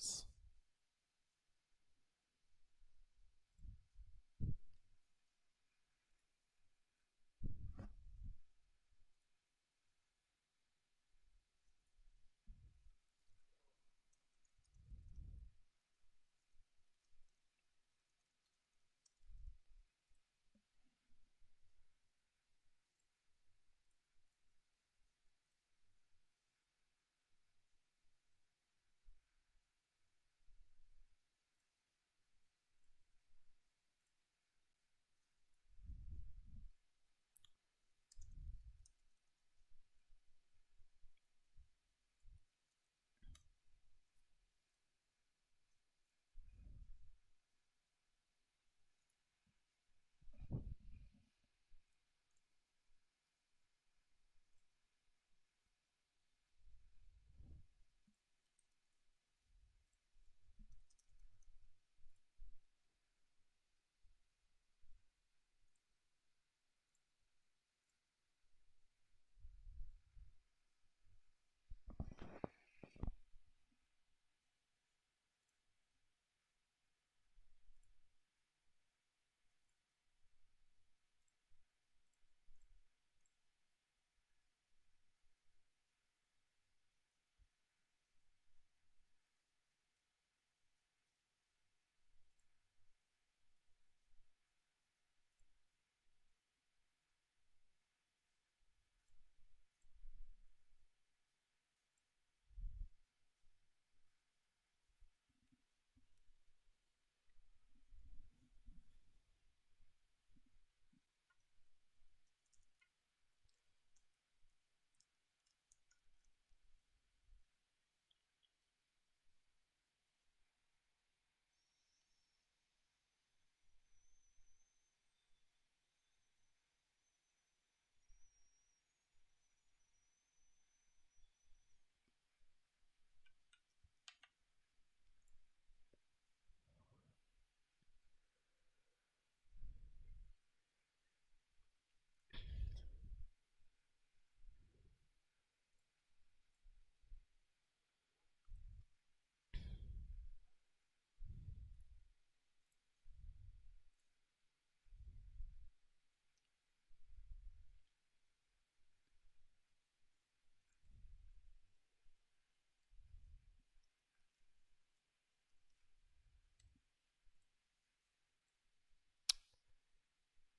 games.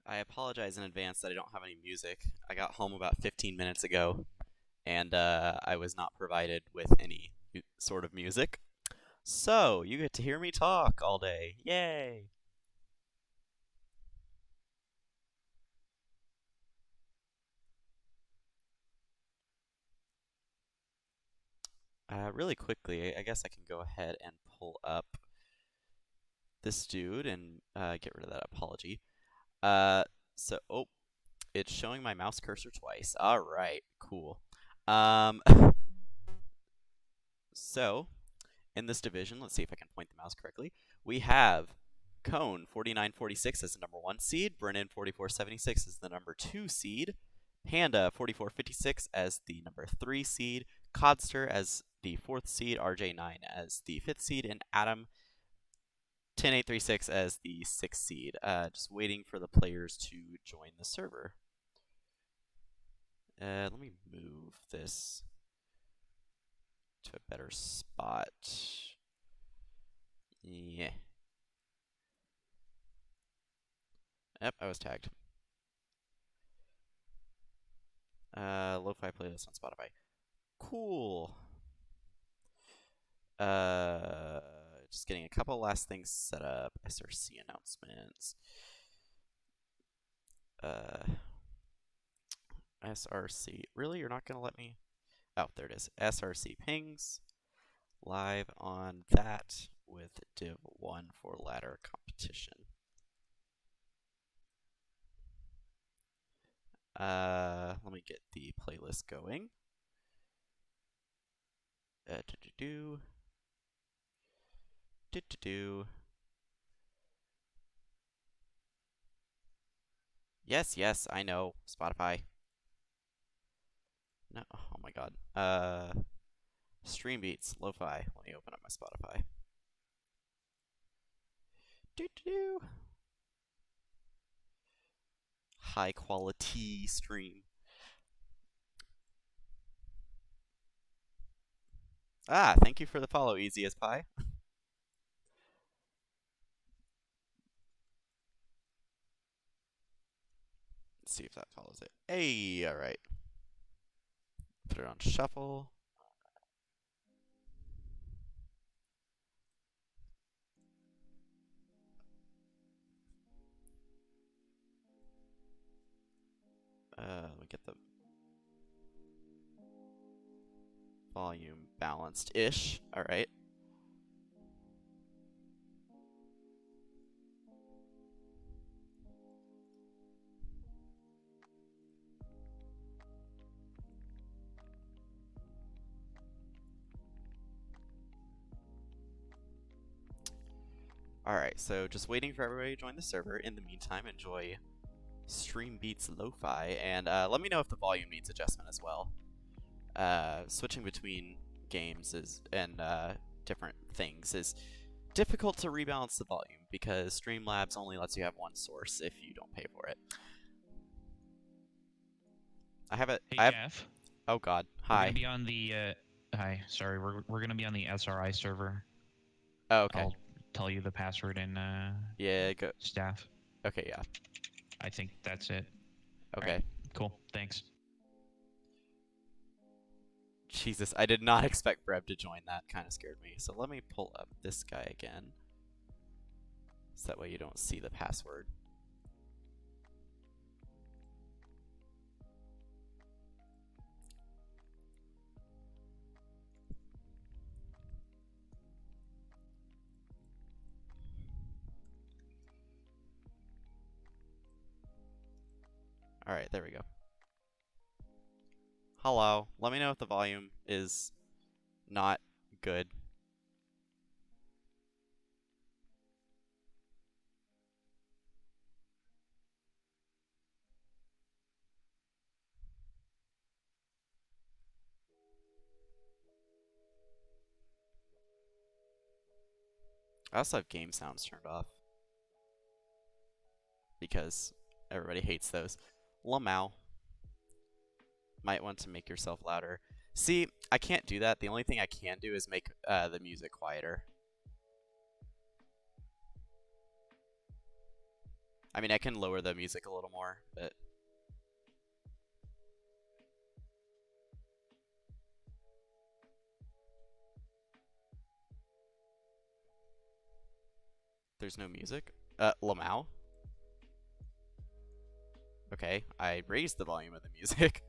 I apologize in advance that I don't have any music. I got home about 15 minutes ago, and I was not provided with any sort of music. So, you get to hear me talk all day. Yay! Really quickly, I guess I can go ahead and pull up this dude and get rid of that apology. Uh, oh, it's showing my mouse cursor twice. All right, cool. Um, so, in this division, let's see if I can point the mouse correctly. We have Cone 4946 as the number 1 seed, Brennan 4476 as the number 2 seed, Panda 4456 as the number 3 seed, Codster as the 4th seed, RJ9 as the 5th seed, and Adam 10836 as the 6th seed. Just waiting for the players to join the server. Let me move this to a better spot. Yeah. Yep, I was tagged. Lo-fi playlist on Spotify. Cool. Just getting a couple last things set up. SRC announcements. SRC. Really? You're not gonna let me? Oh, there it is. SRC pings. Live on that with Div 1 for ladder competition. Let me get the playlist going. Yes, yes, I know. Spotify. No, oh my god. Stream beats, lo-fi. Let me open up my Spotify. Doo-doo-doo. High quality stream. Ah, thank you for the follow, Easy as Pie. Let's see if that follows it. Hey, alright. Put it on shuffle. We get the volume balanced-ish. Alright. Alright, so just waiting for everybody to join the server. In the meantime, enjoy Stream Beats Lo-Fi, and let me know if the volume needs adjustment as well. Switching between games and different things is difficult to rebalance the volume because Streamlabs only lets you have one source if you don't pay for it. I have it. Hey, Jeff. Oh God. We're Hi. gonna be on the hi. Sorry, we're gonna be on the SRI server. Oh, okay. I'll tell you the password and yeah, go. staff. Okay, yeah. I think that's it. Okay. Right. Cool. Thanks. Jesus, I did not expect Breb to join. That kind of scared me. So let me pull up this guy again. So that way you don't see the password. Alright, there we go. Hello. Let me know if the volume is not good. I also have game sounds turned off. Because everybody hates those. Lamau. Might want to make yourself louder. See, I can't do that. The only thing I can do is make the music quieter. I mean, I can lower the music a little more, but... There's no music? Lamau? Okay, I raised the volume of the music.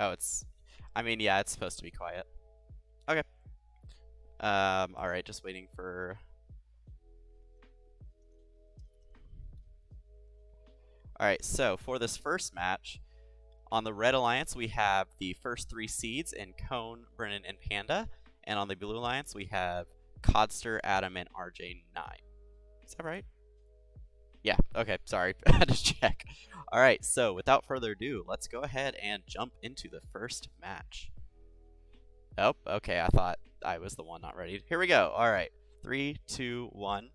Oh, it's... I mean, yeah, it's supposed to be quiet. Okay. Alright, just waiting for... Alright, so for this first match, on the Red Alliance, we have the first 3 seeds in Cone, Brennan, and Panda. And on the Blue Alliance, we have Codster, Adam, and RJ9. Is that right? Yeah, okay, sorry. I had to check. Alright, so without further ado, let's go ahead and jump into the first match. Oh, okay, I thought I was the one not ready. Here we go. Alright, 3, 2, 1.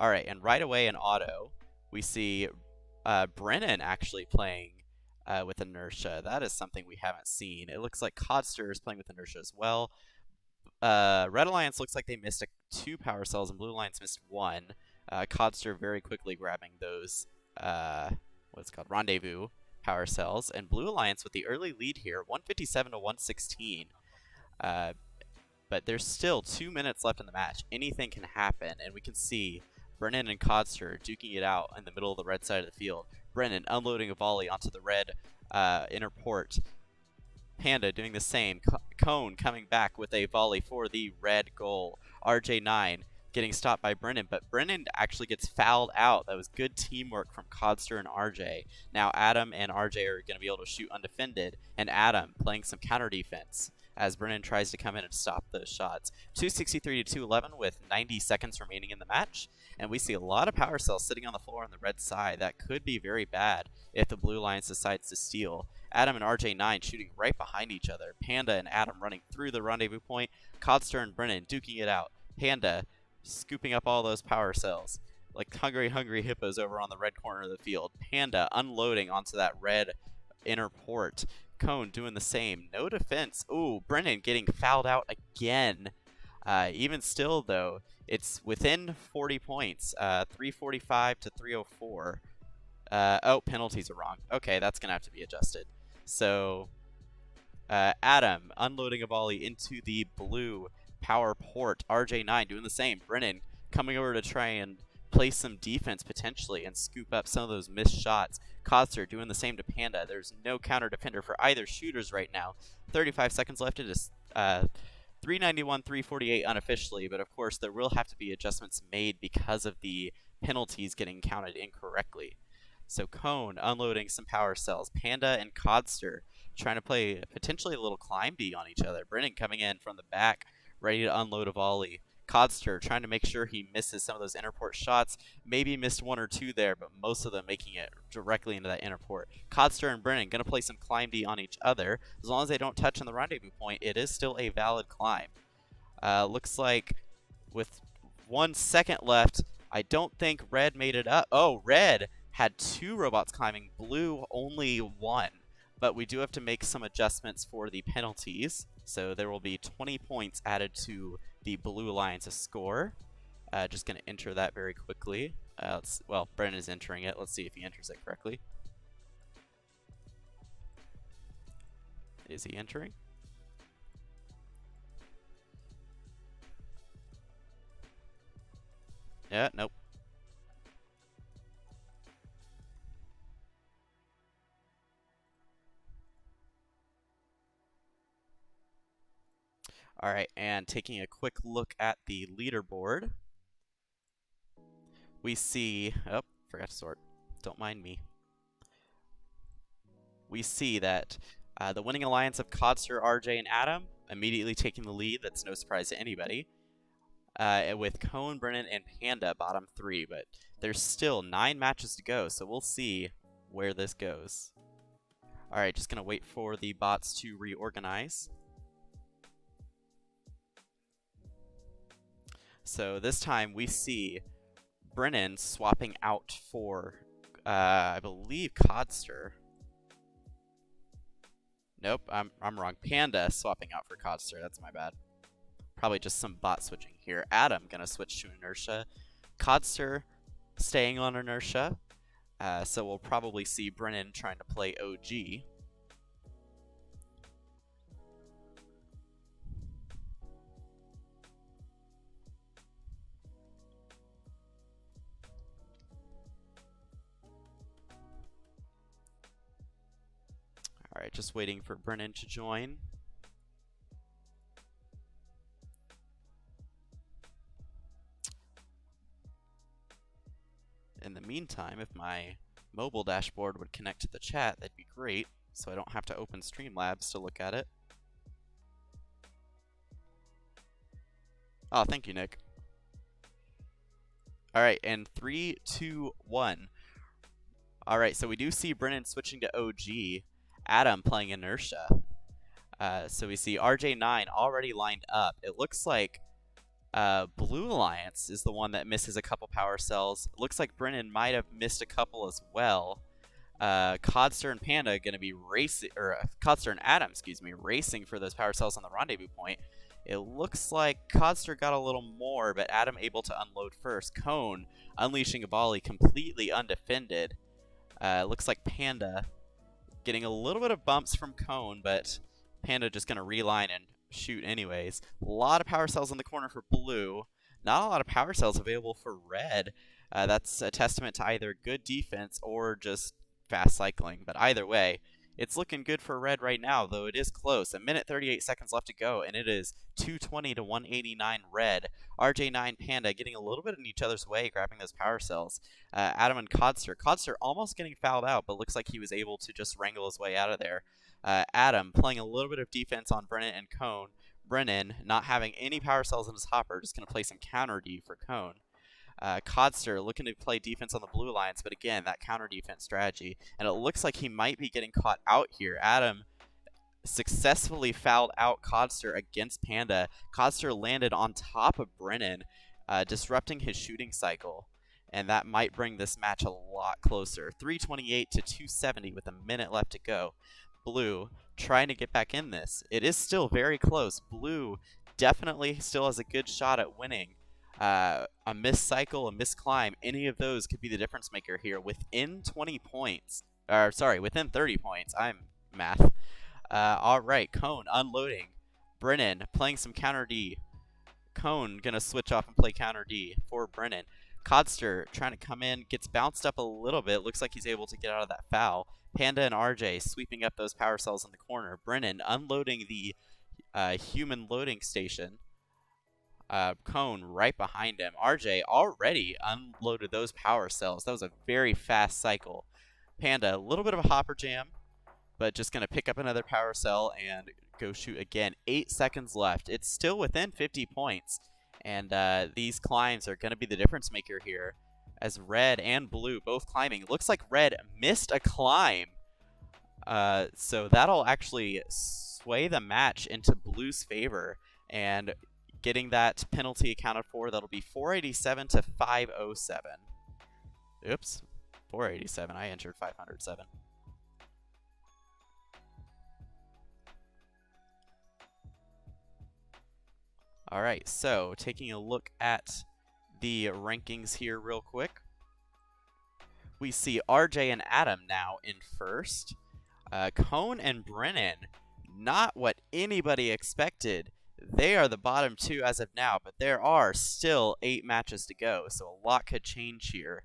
Alright, and right away in auto, we see Brennan actually playing with Inertia. That is something we haven't seen. It looks like Codster is playing with Inertia as well. Red Alliance looks like they missed 2 power cells, and Blue Alliance missed 1. Codster very quickly grabbing those, what's it called, Rendezvous power cells. And Blue Alliance with the early lead here, 157 to 116. But there's still 2 minutes left in the match. Anything can happen, and we can see Brennan and Codster duking it out in the middle of the red side of the field. Brennan unloading a volley onto the red inner port. Panda doing the same. Cone coming back with a volley for the red goal. RJ9 getting stopped by Brennan, but Brennan actually gets fouled out. That was good teamwork from Codster and RJ. Now Adam and RJ are going to be able to shoot undefended, and Adam playing some counter defense as Brennan tries to come in and stop those shots. 263 to 211 with 90 seconds remaining in the match, and we see a lot of power cells sitting on the floor on the red side. That could be very bad if the Blue Lions decides to steal. Adam and RJ9 shooting right behind each other. Panda and Adam running through the rendezvous point. Codster and Brennan duking it out. Panda scooping up all those power cells like hungry hippos over on the red corner of the field. Panda unloading onto that red inner port. Cone doing the same. No defense. Ooh, Brennan getting fouled out again. Even still, though, it's within 40 points. 345 to 304. Oh, penalties are wrong. Okay, that's going to have to be adjusted. So, Adam unloading a volley into the blue power port. RJ9 doing the same. Brennan coming over to try and play some defense potentially and scoop up some of those missed shots. Codster doing the same to Panda. There's no counter defender for either shooters right now. 35 seconds left. It is 391, 348 unofficially, but of course there will have to be adjustments made because of the penalties getting counted incorrectly. So Cone unloading some power cells. Panda and Codster trying to play potentially a little climb D on each other. Brennan coming in from the back, ready to unload a volley. Codster trying to make sure he misses some of those inner port shots. Maybe missed one or two there, but most of them making it directly into that inner port. Codster and Brennan going to play some climb D on each other. As long as they don't touch on the rendezvous point, it is still a valid climb. Looks like with 1 second left, I don't think Red made it up. Oh, Red had 2 robots climbing. Blue only 1. But we do have to make some adjustments for the penalties. So there will be 20 points added to the Blue Alliance's score. Just going to enter that very quickly. Well, Brennan is entering it. Let's see if he enters it correctly. Is he entering? Yeah, nope. All right, and taking a quick look at the leaderboard, we see, oh, forgot to sort, don't mind me. We see that the winning alliance of Codster, RJ, and Adam immediately taking the lead. That's no surprise to anybody. With Cone, Brennan, and Panda bottom 3, but there's still 9 matches to go, so we'll see where this goes. All right, just gonna wait for the bots to reorganize. So this time we see Brennan swapping out for, I believe, Codster. Nope, I'm wrong. Panda swapping out for Codster. That's my bad. Probably just some bot switching here. Adam gonna switch to Inertia. Codster staying on Inertia. So we'll probably see Brennan trying to play OG. Alright, just waiting for Brennan to join. In the meantime, if my mobile dashboard would connect to the chat, that'd be great, so I don't have to open Streamlabs to look at it. Oh, thank you, Nick. Alright, and 3, 2, 1. Alright, so we do see Brennan switching to OG. Adam playing Inertia. So we see RJ9 already lined up. It looks like Blue Alliance is the one that misses a couple power cells. It looks like Brennan might have missed a couple as well. Codster and Panda are going to be racing, or Codster and Adam, excuse me, racing for those power cells on the rendezvous point. It looks like Codster got a little more, but Adam able to unload first. Cone unleashing a volley completely undefended. Looks like Panda getting a little bit of bumps from Cone, but Panda just going to reline and shoot anyways. A lot of power cells in the corner for Blue. Not a lot of power cells available for Red. That's a testament to either good defense or just fast cycling. But either way, It's looking good for red right now, though it is close. A minute 38 seconds left to go, and it is 220 to 189 red. RJ9 Panda getting a little bit in each other's way, grabbing those power cells. Adam and Codster. Codster almost getting fouled out, but looks like he was able to just wrangle his way out of there. Adam playing a little bit of defense on Brennan and Cone. Brennan not having any power cells in his hopper, just going to play some counter D for Cone. Codster looking to play defense on the blue lines, but again, that counter defense strategy. And it looks like he might be getting caught out here. Adam successfully fouled out Codster against Panda. Codster landed on top of Brennan, disrupting his shooting cycle. And that might bring this match a lot closer. 328 to 270 with a minute left to go. Blue trying to get back in this. It is still very close. Blue definitely still has a good shot at winning. A missed cycle, a missed climb, any of those could be the difference maker here within 20 points. Or, sorry, within 30 points. I'm math. All right, Cone unloading. Brennan playing some counter D. Cone gonna switch off and play counter D for Brennan. Codster trying to come in, gets bounced up a little bit. Looks like he's able to get out of that foul. Panda and RJ sweeping up those power cells in the corner. Brennan unloading the human loading station. Cone right behind him. RJ already unloaded those power cells. That was a very fast cycle. Panda, a little bit of a hopper jam, but just going to pick up another power cell and go shoot again. 8 seconds left. It's still within 50 points, and these climbs are going to be the difference maker here as red and blue both climbing. It looks like red missed a climb, so that'll actually sway the match into blue's favor, and getting that penalty accounted for, that'll be 487 to 507. Oops, 487. I entered 507. All right, so taking a look at the rankings here real quick. We see RJ and Adam now in first. Cone and Brennan, not what anybody expected. They are the bottom two as of now, but there are still 8 matches to go, so a lot could change here.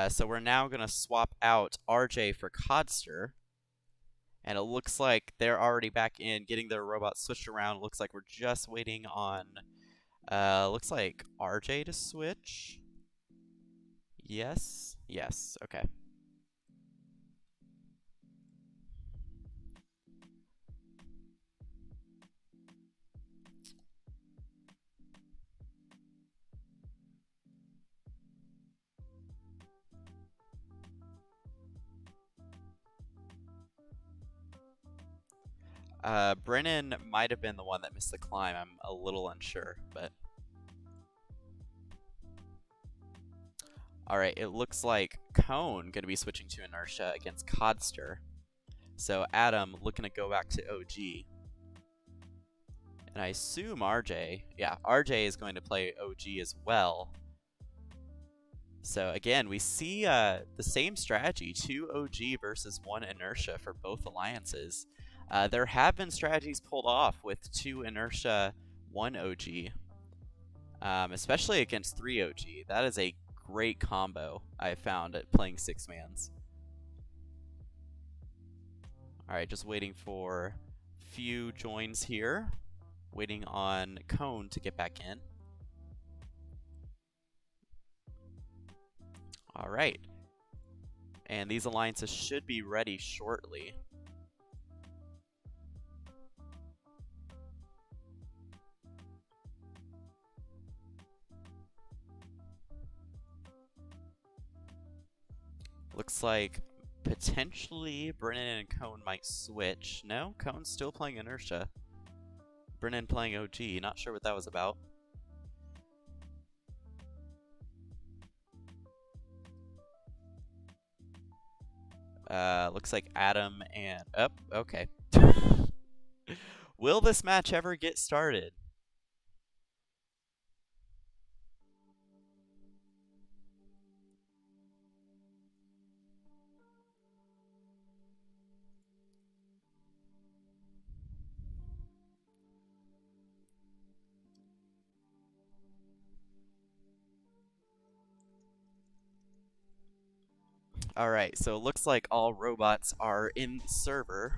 So we're now going to swap out RJ for Codster. And it looks like they're already back in, getting their robots switched around. Looks like we're just waiting on, looks like RJ to switch. Yes, yes, okay. Brennan might have been the one that missed the climb. I'm a little unsure, but... Alright, it looks like Cone going to be switching to Inertia against Codster. So Adam looking to go back to OG. And I assume RJ... Yeah, RJ is going to play OG as well. So again, we see the same strategy, 2 OG versus 1 Inertia for both alliances. There have been strategies pulled off with 2 Inertia, 1 OG, especially against 3 OG. That is a great combo I found at playing 6-mans. Alright, just waiting for few joins here. Waiting on Cone to get back in. Alright. And these alliances should be ready shortly. Looks like potentially Brennan and Cone might switch. No, Cone's still playing Inertia. Brennan playing OG. Not sure what that was about. Looks like Adam and... Oh, okay. Will this match ever get started? Alright, so it looks like all robots are in the server.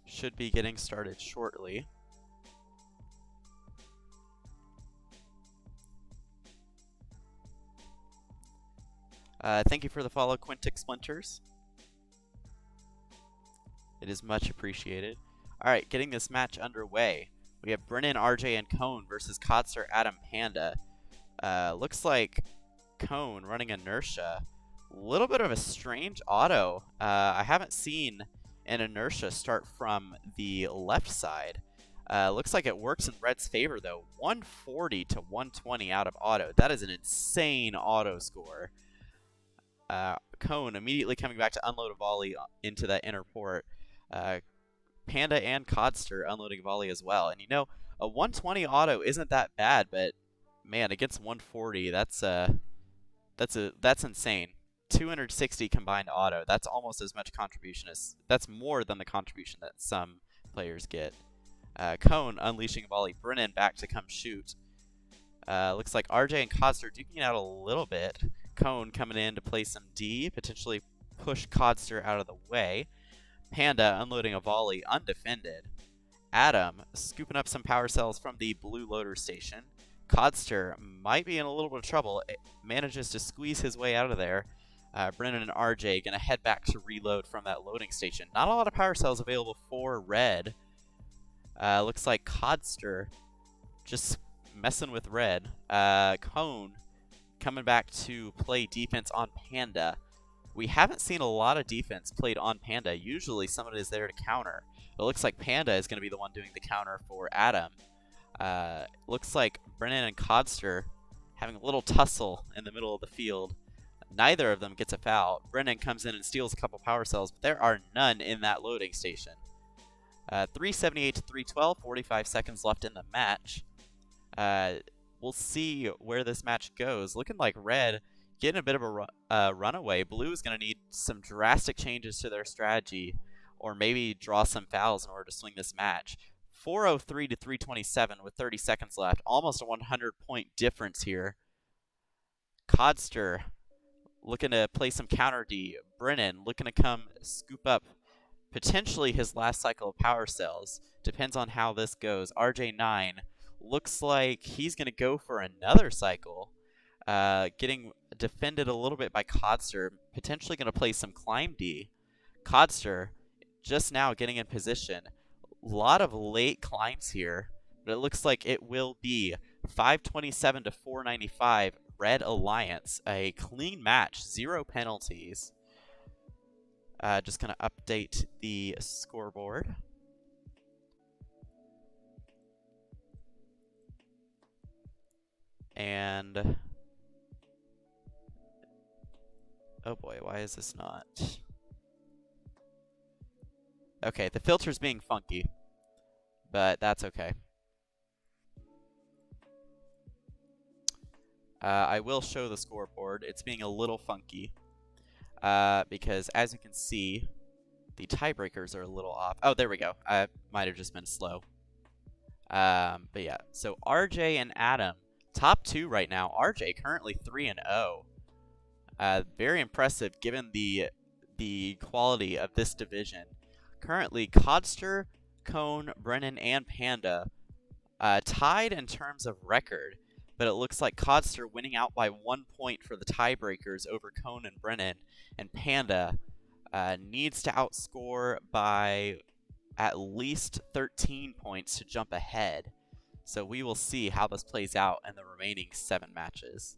Should be getting started shortly. Thank you for the follow, Quintic Splinters. It is much appreciated. Alright, getting this match underway. We have Brennan, RJ, and Cone versus Codster, Adam, Panda. Looks like Cone running Inertia. A little bit of a strange auto. I haven't seen an Inertia start from the left side. Looks like it works in Red's favor, though. 140 to 120 out of auto. That is an insane auto score. Cone immediately coming back to unload a volley into that inner port. Panda and Codster unloading a volley as well. And you know, a 120 auto isn't that bad, but man, against 140, that's insane. 260 combined auto. That's almost as much contribution as that's more than the contribution that some players get. Cone unleashing a volley. Brennan back to come shoot. Looks like RJ and Codster duking out a little bit. Cone coming in to play some D, potentially push Codster out of the way. Panda unloading a volley undefended. Adam scooping up some power cells from the blue loader station. Codster might be in a little bit of trouble. It manages to squeeze his way out of there. Brennan and RJ going to head back to reload from that loading station. Not a lot of power cells available for Red. Looks like Codster just messing with Red. Cone coming back to play defense on Panda. We haven't seen a lot of defense played on Panda. Usually somebody is there to counter. But it looks like Panda is going to be the one doing the counter for Adam. Looks like Brennan and Codster having a little tussle in the middle of the field. Neither of them gets a foul. Brennan comes in and steals a couple power cells, but there are none in that loading station. 378 to 312, 45 seconds left in the match. We'll see where this match goes. Looking like Red getting a bit of a runaway. Blue is going to need some drastic changes to their strategy, or maybe draw some fouls in order to swing this match. 403 to 327 with 30 seconds left. Almost a 100-point difference here. Codster looking to play some counter D. Brennan looking to come scoop up potentially his last cycle of power cells. Depends on how this goes. RJ9 looks like he's going to go for another cycle. Getting defended a little bit by Codster. Potentially going to play some climb D. Codster just now getting in position. A lot of late climbs here, but it looks like it will be 527 to 495 Red Alliance. A clean match, 0 penalties. Just going to update the scoreboard. And oh boy, why is this not? Okay, the filter's being funky, but that's okay. I will show the scoreboard. It's being a little funky because, as you can see, the tiebreakers are a little off. Oh, there we go. I might have just been slow. But yeah, so RJ and Adam, top 2 right now. RJ currently 3-0. Very impressive given the quality of this division. Currently, Codster, Cone, Brennan, and Panda tied in terms of record, but it looks like Codster winning out by 1 point for the tiebreakers over Cone and Brennan, and Panda needs to outscore by at least 13 points to jump ahead. So we will see how this plays out in the remaining 7 matches.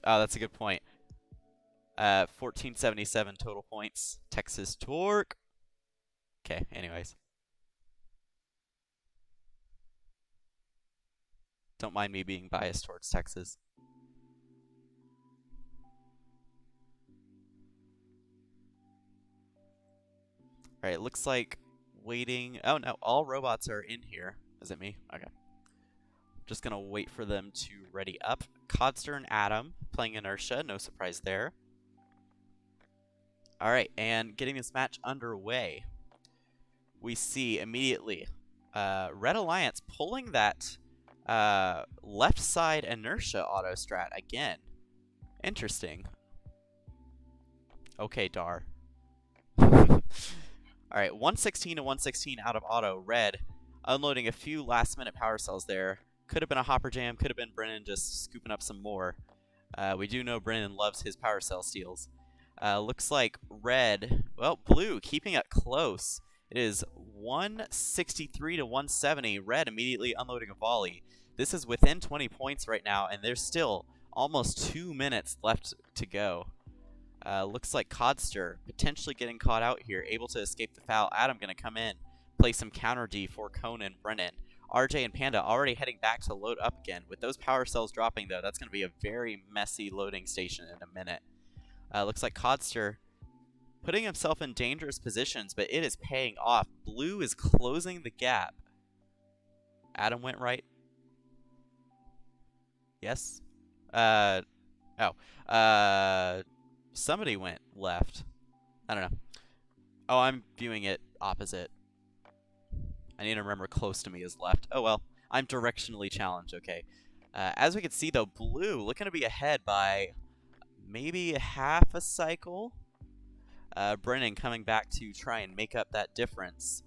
Oh, that's a good point. 1477 total points. Texas Torque. Okay, anyways. Don't mind me being biased towards Texas. Alright, it looks like waiting. Oh no, all robots are in here. Is it me? Okay. Just gonna wait for them to ready up. Codster and Adam playing Inertia, no surprise there. Alright, and getting this match underway, we see immediately Red Alliance pulling that left side Inertia auto strat again. Interesting. Okay, Dar. Alright, 116 to 116 out of auto. Red unloading a few last-minute power cells there. Could have been a hopper jam. Could have been Brennan just scooping up some more. We do know Brennan loves his power cell steals. Looks like red, well, blue keeping it close. It is 163 to 170. Red immediately unloading a volley. This is within 20 points right now, and there's still almost 2 minutes left to go. Looks like Codster potentially getting caught out here, able to escape the foul. Adam going to come in, play some counter D for Cone and Brennan. RJ and Panda already heading back to load up again. With those power cells dropping, though, that's going to be a very messy loading station in a minute. Looks like Codster putting himself in dangerous positions, but it is paying off. Blue is closing the gap. Adam went right. Yes? Somebody went left. I don't know. Oh, I'm viewing it opposite. I need to remember close to me is left. Oh, well. I'm directionally challenged. Okay. As we can see, though, blue looking to be ahead by maybe half a cycle. Brennan coming back to try and make up that difference.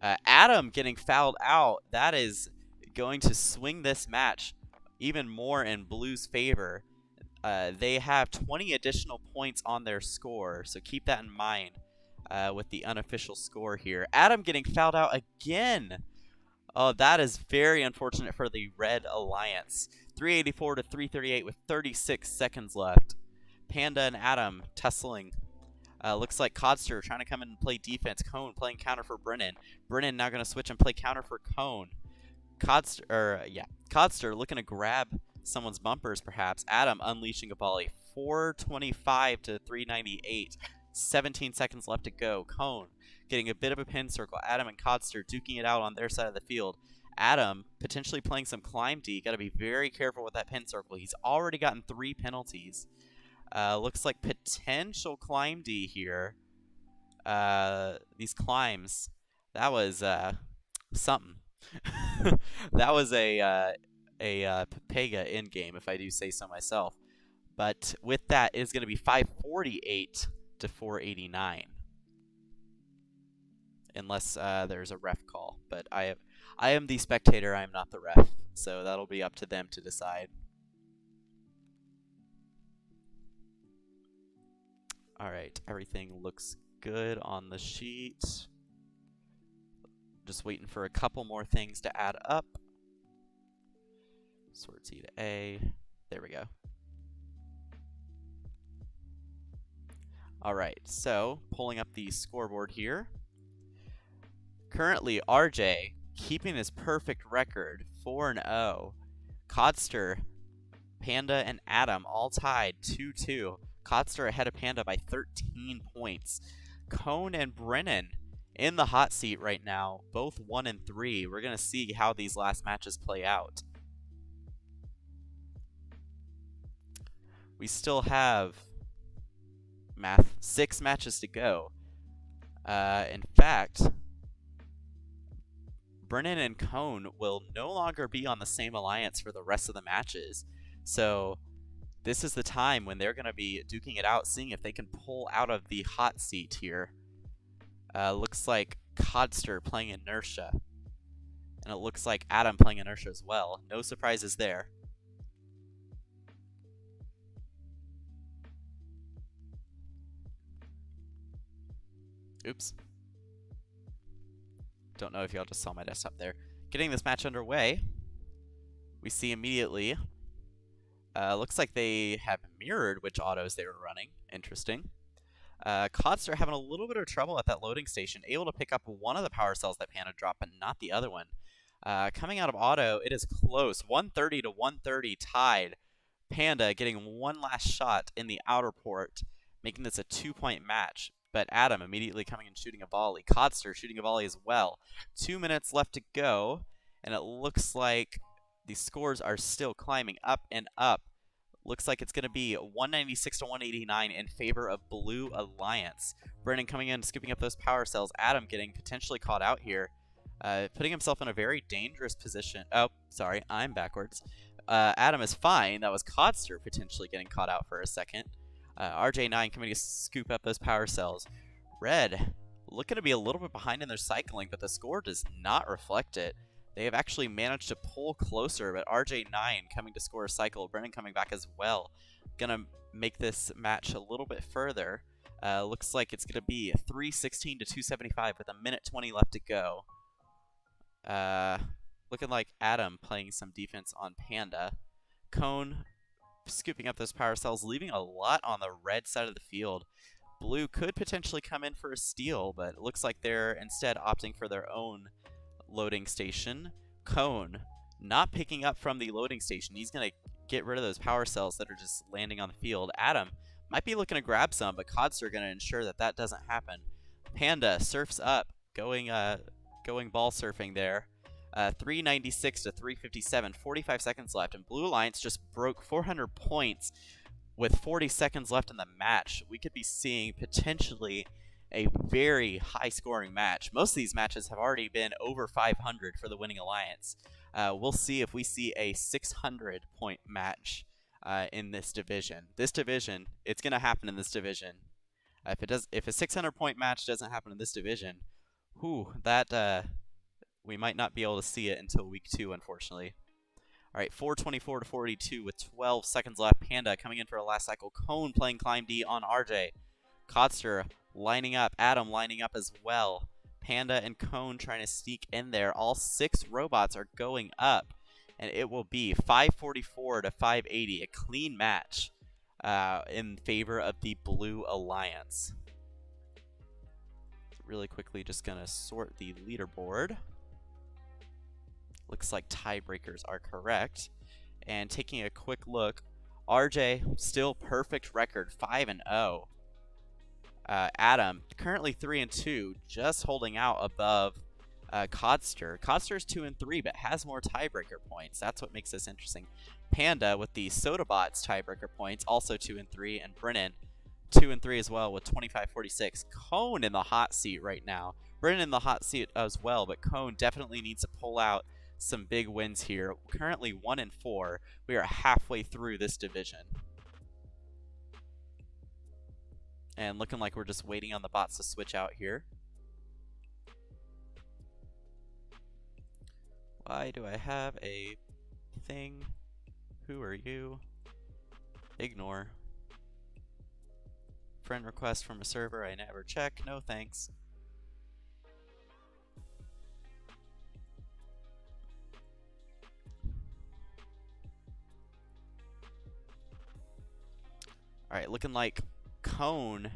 Adam getting fouled out. That is going to swing this match even more in blue's favor. They have 20 additional points on their score, so keep that in mind with the unofficial score here. Adam getting fouled out again. Oh, that is very unfortunate for the Red Alliance. 384 to 338 with 36 seconds left. Panda and Adam tussling. Looks like Codster trying to come in and play defense. Cone playing counter for Brennan. Brennan now going to switch and play counter for Cone. Codster looking to grab someone's bumpers, perhaps. Adam unleashing a volley. 425 to 398. 17 seconds left to go. Cone getting a bit of a pin circle. Adam and Codster duking it out on their side of the field. Adam potentially playing some climb D. Got to be very careful with that pin circle. He's already gotten 3 penalties. Looks like potential climb D here. These climbs. That was something. That was a Pega in game, if I do say so myself. But with that, it's going to be 548 to 489, unless there's a ref call. But I am the spectator. I am not the ref, so that'll be up to them to decide. All right, everything looks good on the sheet. Just waiting for a couple more things to add up. Sort C to A. There we go. All right, so pulling up the scoreboard here. Currently, RJ keeping his perfect record, 4-0. Codster, Panda, and Adam all tied 2-2. Codster ahead of Panda by 13 points. Cone and Brennan in the hot seat right now, both 1-3. We're going to see how these last matches play out. We still have 6 matches to go. In fact, Brennan and Cone will no longer be on the same alliance for the rest of the matches. So this is the time when they're going to be duking it out, seeing if they can pull out of the hot seat here. Looks like Codster playing Inertia. And it looks like Adam playing Inertia as well. No surprises there. Oops. Don't know if y'all just saw my desktop there. Getting this match underway, we see immediately, looks like they have mirrored which autos they were running. Interesting. Codster having a little bit of trouble at that loading station, able to pick up one of the power cells that Panda dropped, but not the other one. Coming out of auto, it is close. 130 to 130 tied. Panda getting one last shot in the outer port, making this a 2-point match. But Adam immediately coming and shooting a volley. Codster shooting a volley as well. 2 minutes left to go, and it looks like the scores are still climbing up and up. Looks like it's going to be 196 to 189 in favor of Blue Alliance. Brennan coming in, scooping up those power cells. Adam getting potentially caught out here, putting himself in a very dangerous position. Oh, sorry, I'm backwards. Adam is fine. That was Codster potentially getting caught out for a second. RJ9 coming to scoop up those power cells. Red looking to be a little bit behind in their cycling, but the score does not reflect it. They have actually managed to pull closer, but RJ9 coming to score a cycle. Brennan coming back as well. Gonna make this match a little bit further. Looks like it's gonna be 316 to 275 with a minute 20 left to go. Looking like Adam playing some defense on Panda. Cone scooping up those power cells, leaving a lot on the red side of the field. Blue could potentially come in for a steal, but it looks like they're instead opting for their own loading station. Cone not picking up from the loading station. He's going to get rid of those power cells that are just landing on the field. Adam might be looking to grab some, but Codster going to ensure that that doesn't happen. Panda surfs up, going ball surfing there. 396 to 357, 45 seconds left, and Blue Alliance just broke 400 points with 40 seconds left in the match. We could be seeing potentially a very high-scoring match. Most of these matches have already been over 500 for the winning alliance. We'll see if we see a 600-point match in this division. This division, it's going to happen in this division. If a 600-point match doesn't happen in this division, we might not be able to see it until week 2, unfortunately. All right, 424 to 42 with 12 seconds left. Panda coming in for a last cycle. Cone playing Climb D on RJ. Codster lining up. Adam lining up as well. Panda and Cone trying to sneak in there. All 6 robots are going up, and it will be 544 to 580, a clean match in favor of the Blue Alliance. Really quickly, just going to sort the leaderboard. Looks like tiebreakers are correct. And taking a quick look, RJ still perfect record, 5-0. Adam currently 3-2, just holding out above Codster. Codster's 2-3, but has more tiebreaker points. That's what makes this interesting. Panda with the Sodabots tiebreaker points, also 2-3, and Brennan 2-3 as well with 25-46. Cone in the hot seat right now. Brennan in the hot seat as well, but Cone definitely needs to pull out some big wins here. Currently 1-4. We are halfway through this division. And looking like we're just waiting on the bots to switch out here. Why do I have a thing? Who are you? Ignore. Friend request from a server I never check. No thanks. Alright, looking like Cone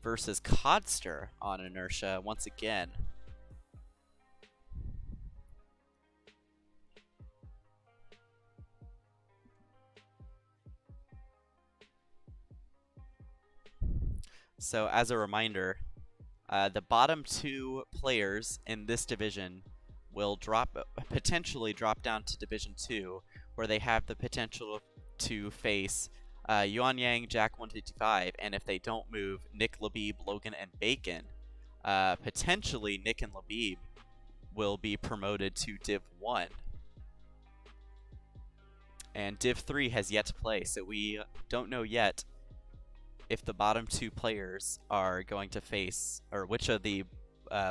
versus Codster on Inertia once again. So as a reminder, the bottom 2 players in this division will potentially drop down to Division 2, where they have the potential to face Yuan Yang, Jack 155, and if they don't move, Nick, Labib, Logan, and Bacon. Potentially, Nick and Labib will be promoted to Div 1. And Div 3 has yet to play, so we don't know yet if the bottom 2 players are going to face, or which of the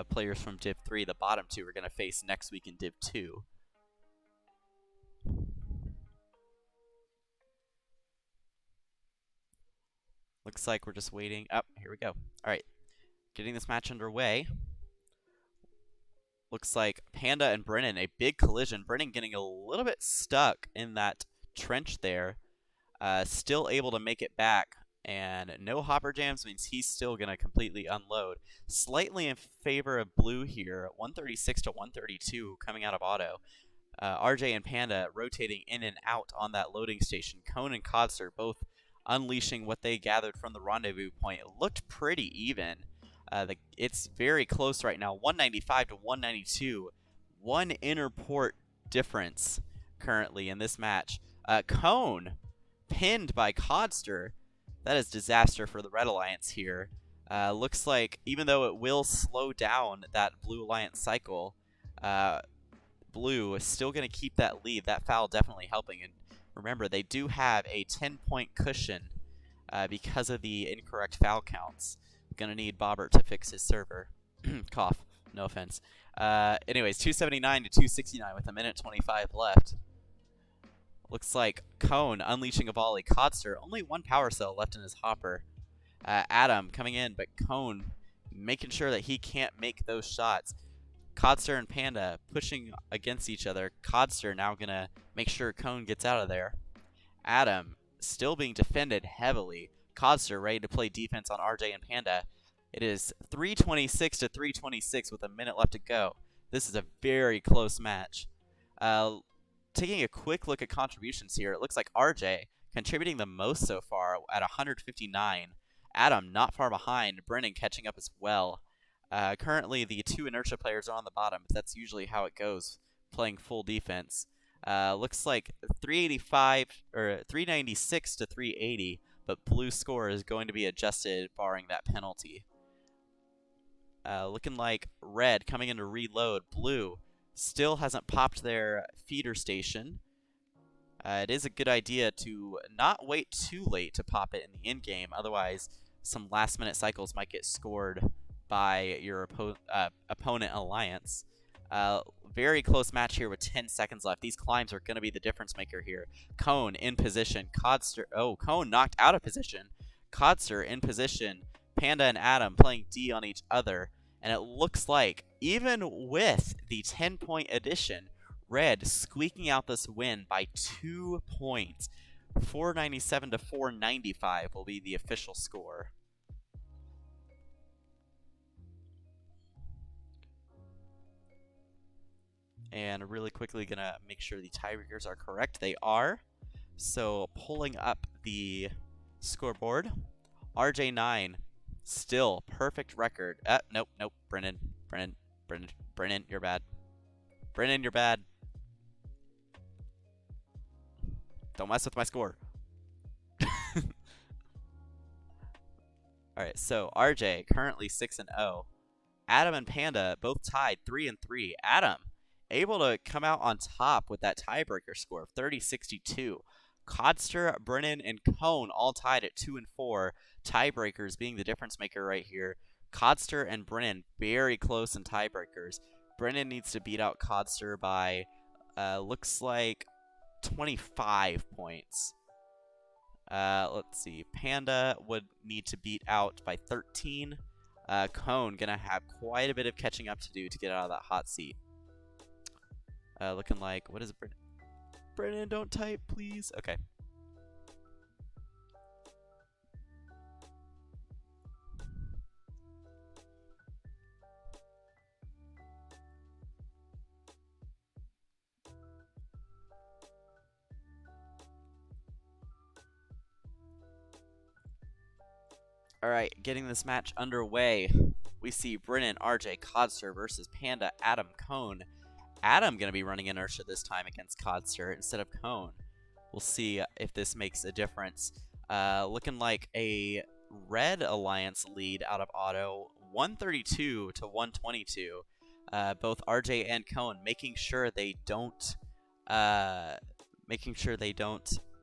players from Div 3, the bottom 2, are going to face next week in Div 2. Looks like we're just waiting. Oh, here we go. All right, getting this match underway. Looks like Panda and Brennan, a big collision. Brennan getting a little bit stuck in that trench there. Still able to make it back. And no hopper jams means he's still going to completely unload. Slightly in favor of Blue here, 136 to 132 coming out of auto. RJ and Panda rotating in and out on that loading station. Cone and Codster both unleashing what they gathered from the rendezvous point. It looked pretty even. It's very close right now, 195 to 192. 1 inner port difference currently in this match. Cone pinned by Codster. That is disaster for the Red Alliance here. Looks like even though it will slow down that Blue Alliance cycle, Blue is still going to keep that lead. That foul definitely helping. And Remember, they do have a 10-point cushion because of the incorrect foul counts. Gonna need Bobbert to fix his server. Cough. No offense. Anyways, 279 to 269 with a minute 25 left. Looks like Cone unleashing a volley. Codster, only one power cell left in his hopper. Adam coming in, but Cone making sure that he can't make those shots. Codster and Panda pushing against each other. Codster now going to make sure Cone gets out of there. Adam still being defended heavily. Codster ready to play defense on RJ and Panda. It is 326 to 326 with a minute left to go. This is a very close match. Taking a quick look at contributions here, it looks like RJ contributing the most so far at 159. Adam not far behind. Brennan catching up as well. Currently, the two inertia players are on the bottom, but that's usually how it goes, playing full defense. Looks like 385 or 396 to 380, but blue score is going to be adjusted barring that penalty. Looking like red coming in to reload. Blue still hasn't popped their feeder station. It is a good idea to not wait too late to pop it in the end game, otherwise some last-minute cycles might get scored by your opponent alliance. Very close match here with 10 seconds left. These climbs are going to be the difference maker here. Cone in position. Codster. Oh, Cone knocked out of position. Codster in position. Panda and Adam playing D on each other. And it looks like, even with the 10-point addition, Red squeaking out this win by 2 points. 497 to 495 will be the official score. And really quickly gonna make sure the tiebreakers are correct. They are. So pulling up the scoreboard, RJ9 still perfect record. Nope. Brennan, you're bad. Brennan, you're bad. Don't mess with my score. All right, so RJ currently 6-0. Adam and Panda both tied 3-3. Adam able to come out on top with that tiebreaker score of 30-62. Codster, Brennan, and Cone all tied at 2-4. Tiebreakers being the difference maker right here. Codster and Brennan very close in tiebreakers. Brennan needs to beat out Codster by, looks like 25 points. Let's see. Panda would need to beat out by 13. Cone gonna have quite a bit of catching up to do to get out of that hot seat. Looking like, what is it? Brennan, don't type, please. Okay. All right, getting this match underway. We see Brennan, RJ, Codster versus Panda, Adam, Cone. Adam going to be running inertia this time against Codster instead of Cone. We'll see if this makes a difference. Looking like a red alliance lead out of auto, 132 to 122. Both RJ and Cone making sure they don't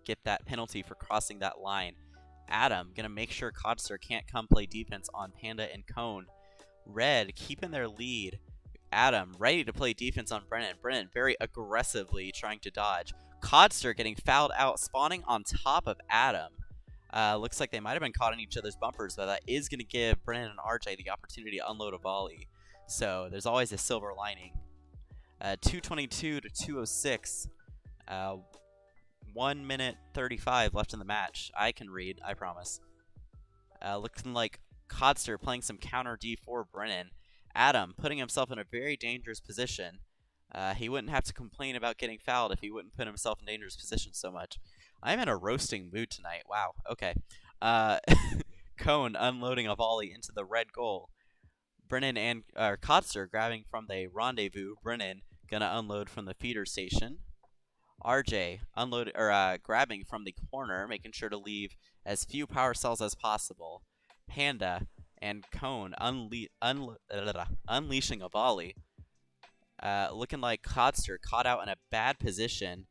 get that penalty for crossing that line. Adam gonna make sure Codster can't come play defense on Panda and Cone. Red keeping their lead. Adam ready to play defense on Brennan. Brennan very aggressively trying to dodge. Codster getting fouled out, spawning on top of Adam. Looks like they might have been caught in each other's bumpers, but that is going to give Brennan and RJ the opportunity to unload a volley. So there's always a silver lining. 222 to 206. 1 minute 35 left in the match. I can read, I promise. Looking like Codster playing some counter D for Brennan. Adam putting himself in a very dangerous position. He wouldn't have to complain about getting fouled if he wouldn't put himself in dangerous position so much. I'm in a roasting mood tonight. Wow, okay. Cone unloading a volley into the red goal. Brennan and Codster grabbing from the rendezvous. Brennan gonna unload from the feeder station. RJ grabbing from the corner, making sure to leave as few power cells as possible. Panda and Cone unleashing a volley. Looking like Codster caught out in a bad position.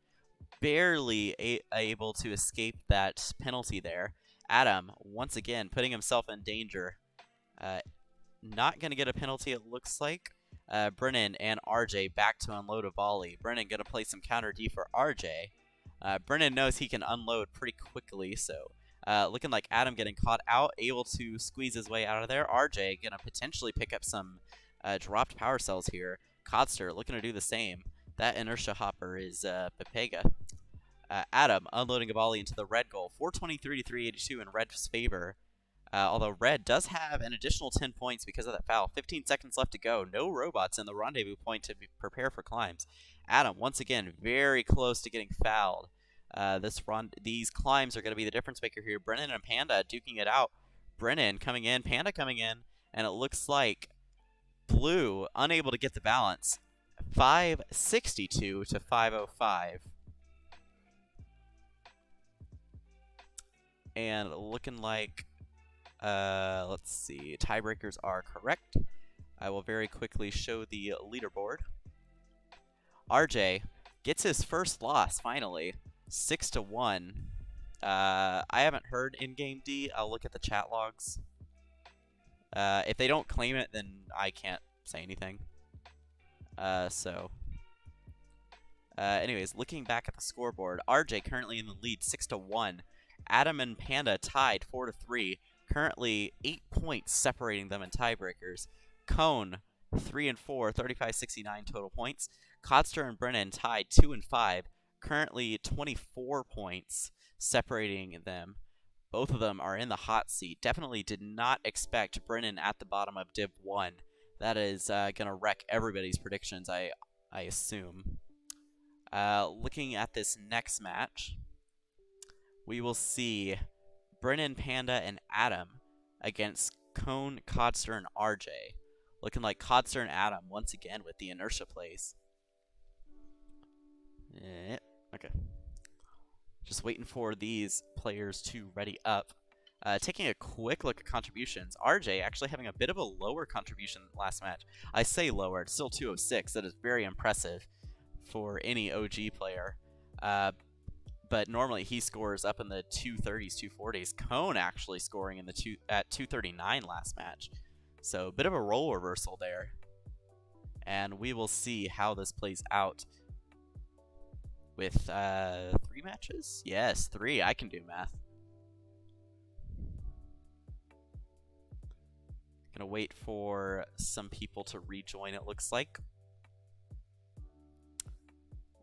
barely able to escape that penalty there. Adam, once again, putting himself in danger. Not going to get a penalty, it looks like. Brennan and RJ back to unload a volley. Brennan going to play some counter D for RJ. Brennan knows he can unload pretty quickly, so looking like Adam getting caught out, able to squeeze his way out of there. RJ going to potentially pick up some dropped power cells here. Codster looking to do the same. That inertia hopper is Pepega. Adam unloading a volley into the red goal. 423 to 382 in Red's favor. Although Red does have an additional 10 points because of that foul. 15 seconds left to go. No robots in the rendezvous point to prepare for climbs. Adam, once again, very close to getting fouled. These climbs are going to be the difference maker here. Brennan and Panda duking it out. Brennan coming in, Panda coming in, and it looks like Blue unable to get the balance. 562 to 505. And looking like, let's see, tiebreakers are correct. I will very quickly show the leaderboard. RJ gets his first loss, finally. 6-1. I haven't heard in-game D. I'll look at the chat logs. If they don't claim it, then I can't say anything. Anyways, looking back at the scoreboard, RJ currently in the lead, 6-1. Adam and Panda tied 4-3. Currently 8 points separating them in tiebreakers. Cone 3 and 4, 35-69 total points. Codster and Brennan tied 2 and 5. Currently 24 points separating them. Both of them are in the hot seat. Definitely did not expect Brennan at the bottom of Div 1. That is going to wreck everybody's predictions, I assume. Looking at this next match, we will see Brennan, Panda, and Adam against Cone, Codster, and RJ. Looking like Codster and Adam once again with the inertia plays. Okay. Just waiting for these players to ready up. Taking a quick look at contributions. RJ actually having a bit of a lower contribution than last match. I say lower, it's still 206. That is very impressive for any OG player. But normally he scores up in the 230s, 240s. Cone actually scoring in the at 239 last match. So a bit of a role reversal there. And we will see how this plays out with 3 matches? Yes, 3. I can do math. Gonna wait for some people to rejoin, it looks like.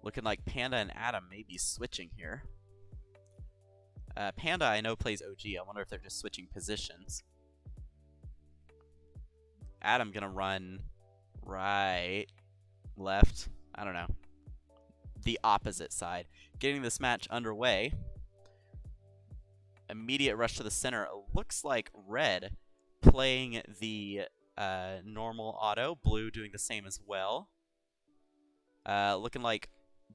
Looking like Panda and Adam may be switching here. Panda, I know, plays OG. I wonder if they're just switching positions. Adam gonna run right, left, I don't know. The opposite side. Getting this match underway. Immediate rush to the center. It looks like Red playing the normal auto. Blue doing the same as well. Looking like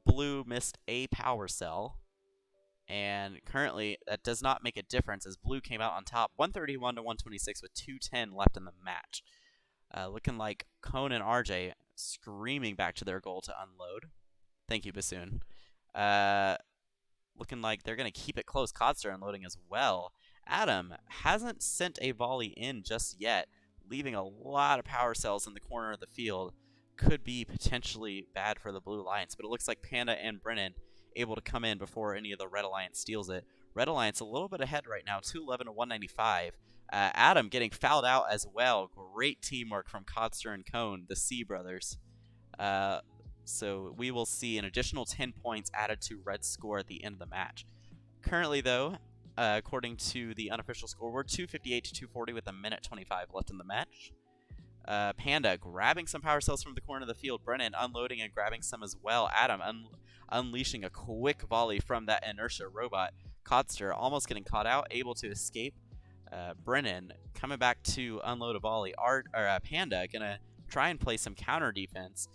Blue missed a power cell. And currently, that does not make a difference as Blue came out on top. 131 to 126 with 2:10 left in the match. Looking like Cone and RJ screaming back to their goal to unload. Thank you, Bassoon. Looking like they're going to keep it close. Codster unloading as well. Adam hasn't sent a volley in just yet, leaving a lot of power cells in the corner of the field. Could be potentially bad for the Blue Alliance, but it looks like Panda and Brennan able to come in before any of the Red Alliance steals it. Red Alliance a little bit ahead right now, 211 to 195. Adam getting fouled out as well. Great teamwork from Codster and Cone, the C brothers. So we will see an additional 10 points added to Red's score at the end of the match. Currently, though, according to the unofficial scoreboard, 258 to 240 with a minute 25 left in the match. Panda grabbing some power cells from the corner of the field. Brennan unloading and grabbing some as well. Adam unleashing a quick volley from that inertia robot. Codster almost getting caught out, able to escape. Brennan coming back to unload a volley. Panda gonna try and play some counter defense.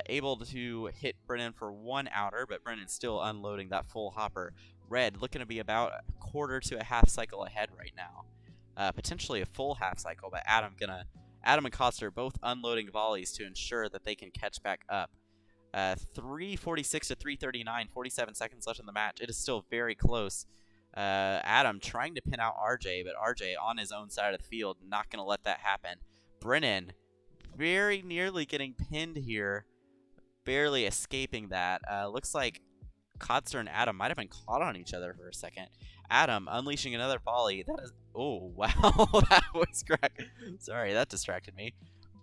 Able to hit Brennan for 1 outer, but Brennan still unloading that full hopper. Red looking to be about a quarter to a half cycle ahead right now. Potentially a full half cycle, but Adam and Codster both unloading volleys to ensure that they can catch back up. 346 to 339, 47 seconds left in the match. It is still very close. Adam trying to pin out RJ, but RJ on his own side of the field, not going to let that happen. Brennan very nearly getting pinned here, barely escaping that. Looks like Kodster and Adam might have been caught on each other for a second. Adam unleashing another volley. That is, oh wow, that was crack. Sorry, that distracted me.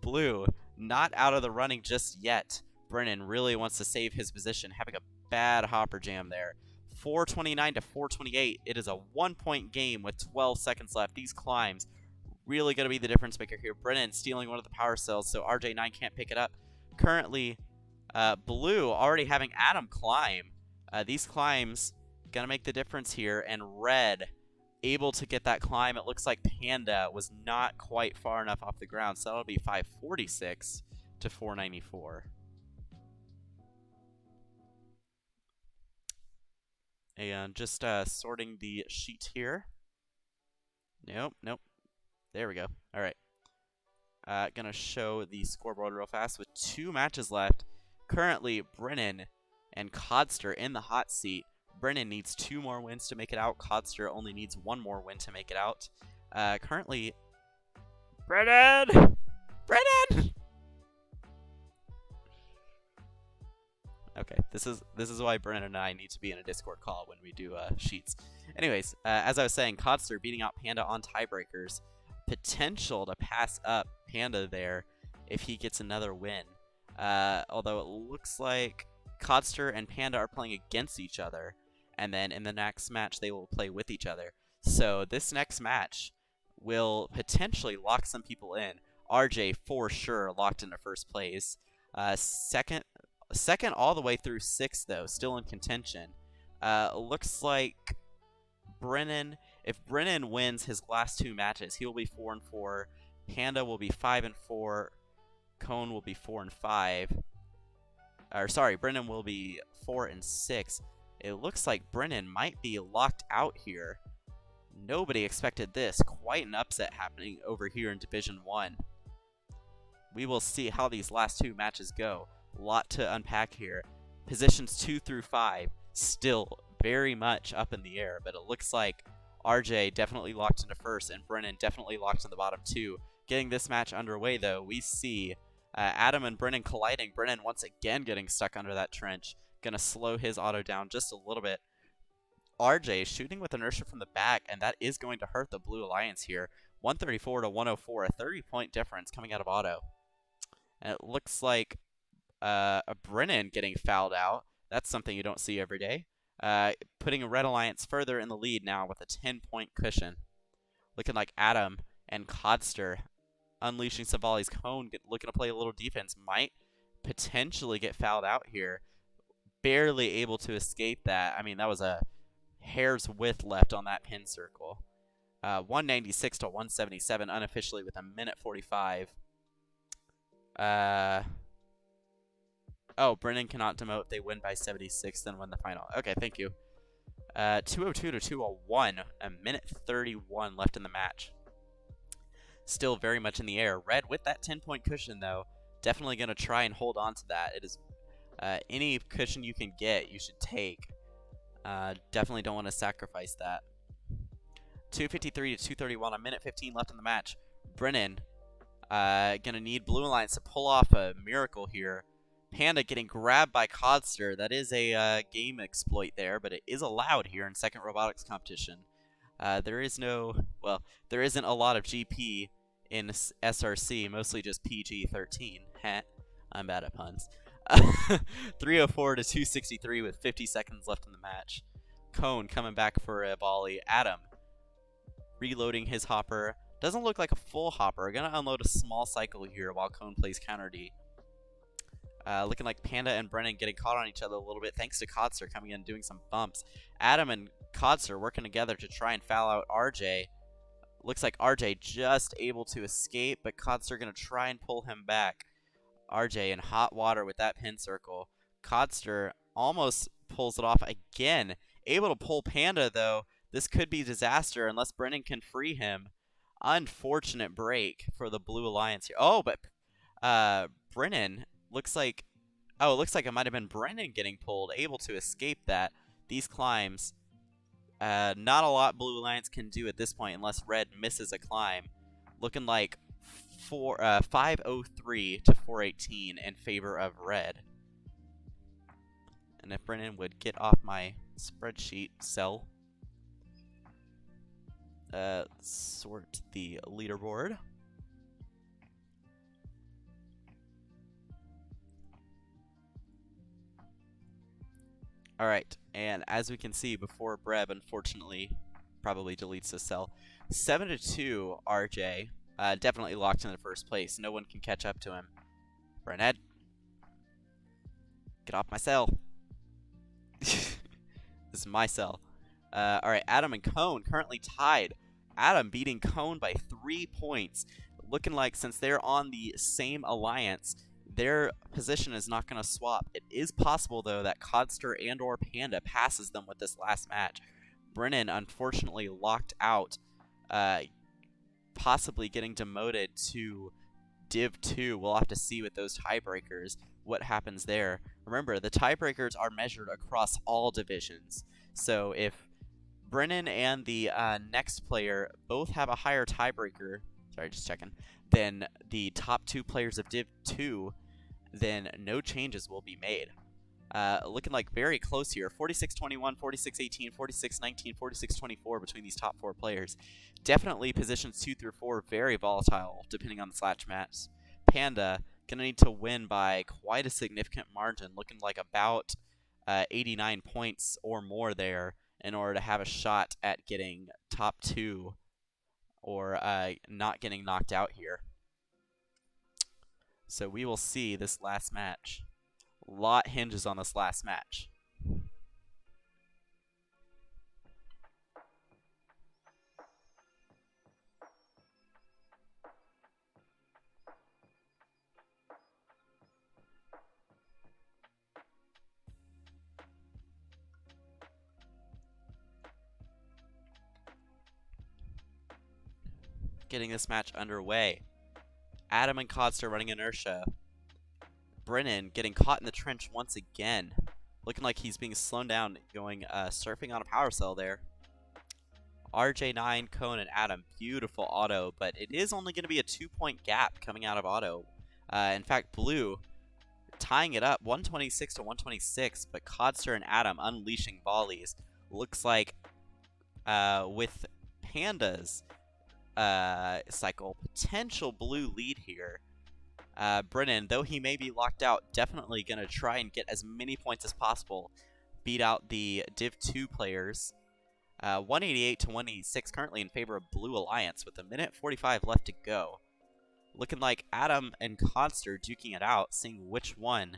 Blue not out of the running just yet. Brennan really wants to save his position, having a bad hopper jam there. 429 to 428. It is a 1-point game with 12 seconds left. These climbs really going to be the difference maker here. Brennan stealing one of the power cells, so RJ9 can't pick it up. Currently, Blue already having Adam climb. These climbs going to make the difference here, and Red able to get that climb. It looks like Panda was not quite far enough off the ground, so that'll be 546 to 494. And just sorting the sheet here. Nope. There we go. All right. Gonna show the scoreboard real fast with 2 matches left. Currently, Brennan and Kodster in the hot seat. Brennan needs 2 more wins to make it out. Kodster only needs 1 more win to make it out. Currently, Brennan! Okay, this is why Brennan and I need to be in a Discord call when we do sheets. Anyways, as I was saying, Kodster beating out Panda on tiebreakers. Potential to pass up Panda there if he gets another win. Although it looks like Kodster and Panda are playing against each other, and then in the next match they will play with each other. So this next match will potentially lock some people in. RJ for sure locked into first place. Second all the way through 6th though, still in contention. Looks like Brennan, if Brennan wins his last 2 matches, he will be 4-4. Panda will be 5-4. Cone will be 4-5. Or sorry, Brennan will be 4-6. It looks like Brennan might be locked out here. Nobody expected this. Quite an upset happening over here in Division 1. We will see how these last 2 matches go. A lot to unpack here. Positions 2 through 5 still very much up in the air, but it looks like RJ definitely locked into first and Brennan definitely locked in the bottom 2. Getting this match underway though, we see Adam and Brennan colliding. Brennan once again getting stuck under that trench. Gonna slow his auto down just a little bit. RJ shooting with inertia from the back, and that is going to hurt the Blue Alliance here. 134 to 104, a 30-point difference coming out of auto. And it looks like Brennan getting fouled out. That's something you don't see every day. Putting a Red Alliance further in the lead now with a 10-point cushion. Looking like Adam and Kodster unleashing some volleys. Cone looking to play a little defense. Might potentially get fouled out here. Barely able to escape that. I mean, that was a hair's width left on that pin circle. 196 to 177 unofficially with a minute 45. Oh, Brennan cannot demote. If they win by 76, then win the final. Okay, thank you. 202 to 201. A minute 31 left in the match. Still very much in the air. Red with that 10-point cushion, though. Definitely going to try and hold on to that. It is any cushion you can get, you should take. Definitely don't want to sacrifice that. 253 to 231. A minute 15 left in the match. Brennan going to need Blue Alliance to pull off a miracle here. Panda getting grabbed by Kodster. That is a game exploit there, but it is allowed here in second robotics competition. There isn't a lot of GP in SRC, mostly just PG-13. Heh, I'm bad at puns. 304 to 263 with 50 seconds left in the match. Cone coming back for a volley. Adam reloading his hopper. Doesn't look like a full hopper. Gonna unload a small cycle here while Cone plays counter D. Looking like Panda and Brennan getting caught on each other a little bit thanks to Kodster coming in and doing some bumps. Adam and Kodster working together to try and foul out RJ. Looks like RJ just able to escape, but Kodster going to try and pull him back. RJ in hot water with that pin circle. Kodster almost pulls it off again. Able to pull Panda, though. This could be disaster unless Brennan can free him. Unfortunate break for the Blue Alliance here. Oh, but Brennan looks like Oh, it looks like it might have been Brennan getting pulled, able to escape that. These climbs, not a lot Blue Alliance can do at this point unless Red misses a climb. Looking like 503 to 418 in favor of Red. And if Brennan would get off my spreadsheet cell, sort the leaderboard. Alright, and as we can see before Breb unfortunately probably deletes the cell, 7-2 RJ, definitely locked in the first place. No one can catch up to him. Brennan, get off my cell. This is my cell. Alright, Adam and Cone currently tied. Adam beating Cone by 3 points. Looking like since they're on the same alliance, their position is not going to swap. It is possible, though, that Codster and or Panda passes them with this last match. Brennan, unfortunately, locked out, possibly getting demoted to Div 2. We'll have to see with those tiebreakers what happens there. Remember, the tiebreakers are measured across all divisions. So if Brennan and the next player both have a higher tiebreaker, sorry, just checking, than the top 2 players of Div 2, then no changes will be made. Looking like very close here. 46-21, 46-18, 46-19, 46-24 between these top 4 players. Definitely positions 2 through 4 very volatile depending on the slash match. Panda gonna need to win by quite a significant margin, looking like about 89 points or more there in order to have a shot at getting top 2 or not getting knocked out here. So we will see this last match. A lot hinges on this last match. Getting this match underway. Adam and Codster running inertia. Brennan getting caught in the trench once again. Looking like he's being slowed down, going surfing on a power cell there. RJ9, Cone, and Adam. Beautiful auto, but it is only going to be a 2-point gap coming out of auto. In fact, Blue tying it up 126 to 126, but Codster and Adam unleashing volleys. Looks like with Panda's cycle, potential Blue lead here. Brennan, though he may be locked out, definitely going to try and get as many points as possible. Beat out the Div 2 players. 188 to 186 currently in favor of Blue Alliance with 1:45 left to go. Looking like Adam and Codster duking it out, seeing which one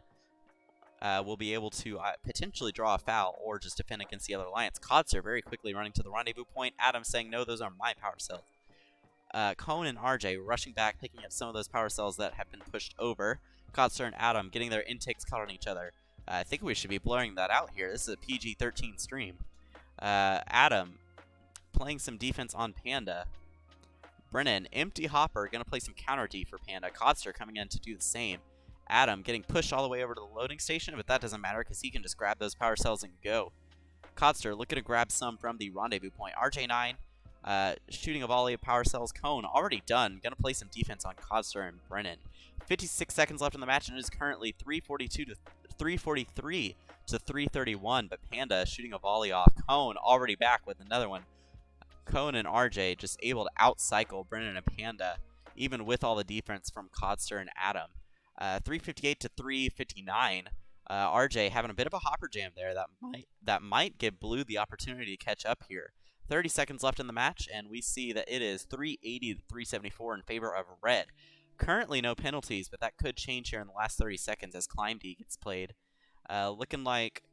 will be able to potentially draw a foul or just defend against the other alliance. Codster very quickly running to the rendezvous point. Adam saying, no, those are my power cells. Cone and RJ rushing back, picking up some of those power cells that have been pushed over. Codster and Adam getting their intakes caught on each other. I think we should be blurring that out here. This is a PG-13 stream. Adam playing some defense on Panda. Brennan, empty hopper, going to play some counter D for Panda. Codster coming in to do the same. Adam getting pushed all the way over to the loading station, but that doesn't matter because he can just grab those power cells and go. Codster looking to grab some from the rendezvous point. RJ9 shooting a volley of power cells. Cone already done. Going to play some defense on Codster and Brennan. 56 seconds left in the match, and it is currently 343 to 331, but Panda shooting a volley off. Cone already back with another one. Cone and RJ just able to outcycle Brennan and Panda, even with all the defense from Codster and Adam. 358 to 359. RJ having a bit of a hopper jam there that might give Blue the opportunity to catch up here. 30 seconds left in the match, and we see that it is 380 to 374 in favor of Red. Currently no penalties, but that could change here in the last 30 seconds as Climb D gets played. Looking like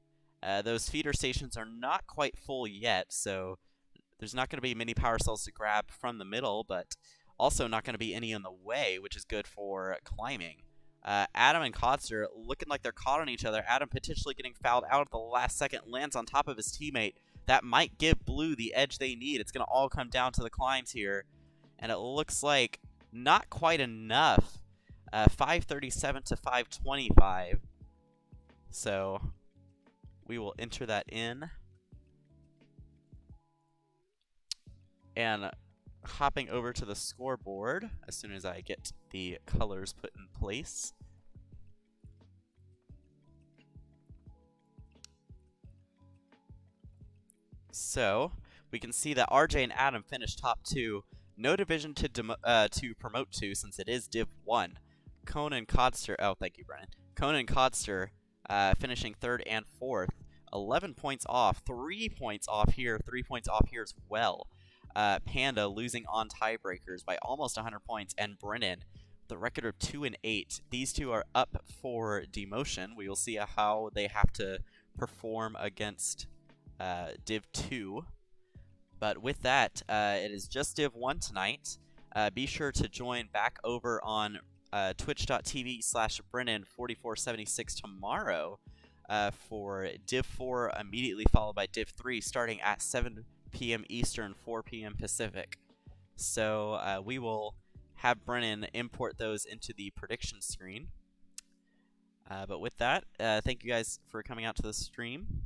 those feeder stations are not quite full yet, so there's not going to be many power cells to grab from the middle, but also not going to be any in the way, which is good for climbing. Adam and Codster looking like they're caught on each other. Adam potentially getting fouled out at the last second, lands on top of his teammate. That might give Blue the edge they need. It's going to all come down to the climbs here, and it looks like not quite enough. 537 to 525. So we will enter that in. And hopping over to the scoreboard as soon as I get the colors put in place. So we can see that RJ and Adam finished top 2. No division to promote to since it is Div 1. Cone and Codster, oh, thank you, Brennan. Cone and Codster finishing 3rd and 4th. 11 points off, 3 points off here, 3 points off here as well. Panda losing on tiebreakers by almost 100 points, and Brennan, the record of 2 and 8. These two are up for demotion. We will see how they have to perform against Div 2. But with that, it is just Div 1 tonight. Be sure to join back over on twitch.tv/Brennan4476 tomorrow for Div 4, immediately followed by Div 3, starting at 7 p.m. Eastern, 4 p.m. Pacific. So we will have Brennan import those into the prediction screen. But with that, thank you guys for coming out to the stream.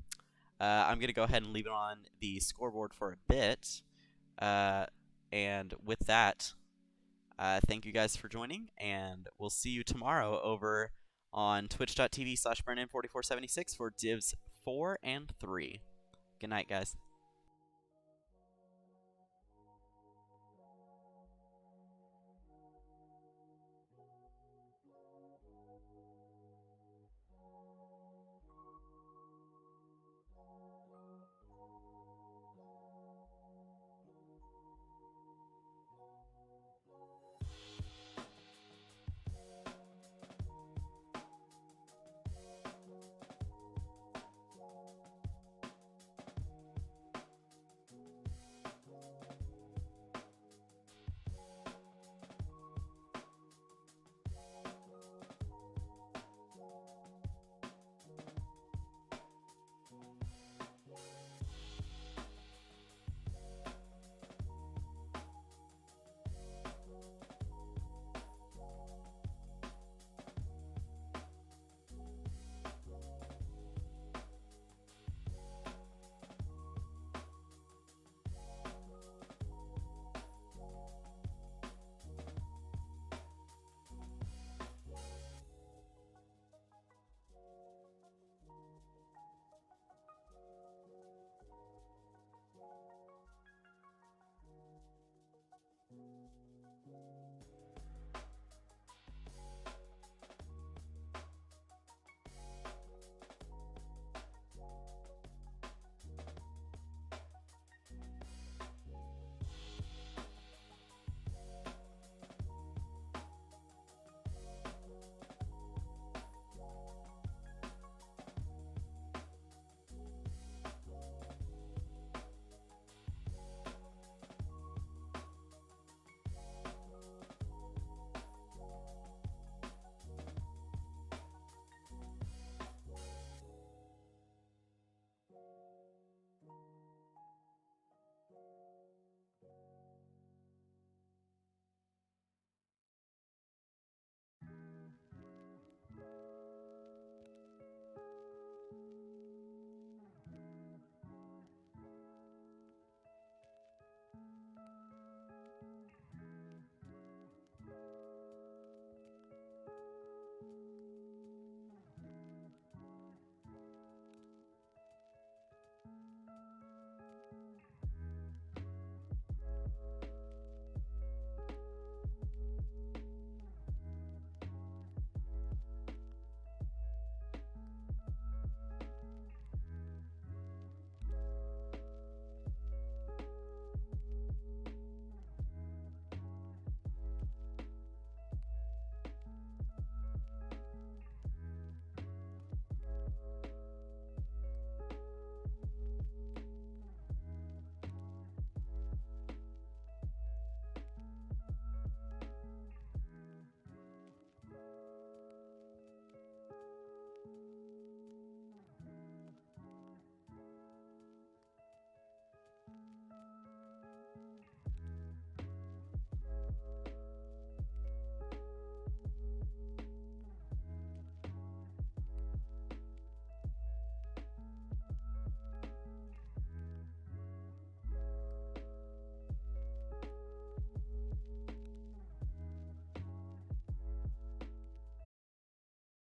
I'm going to go ahead and leave it on the scoreboard for a bit. And with that, thank you guys for joining, and we'll see you tomorrow over on twitch.tv/Brennan4476 for Divs 4 and 3. Good night, guys.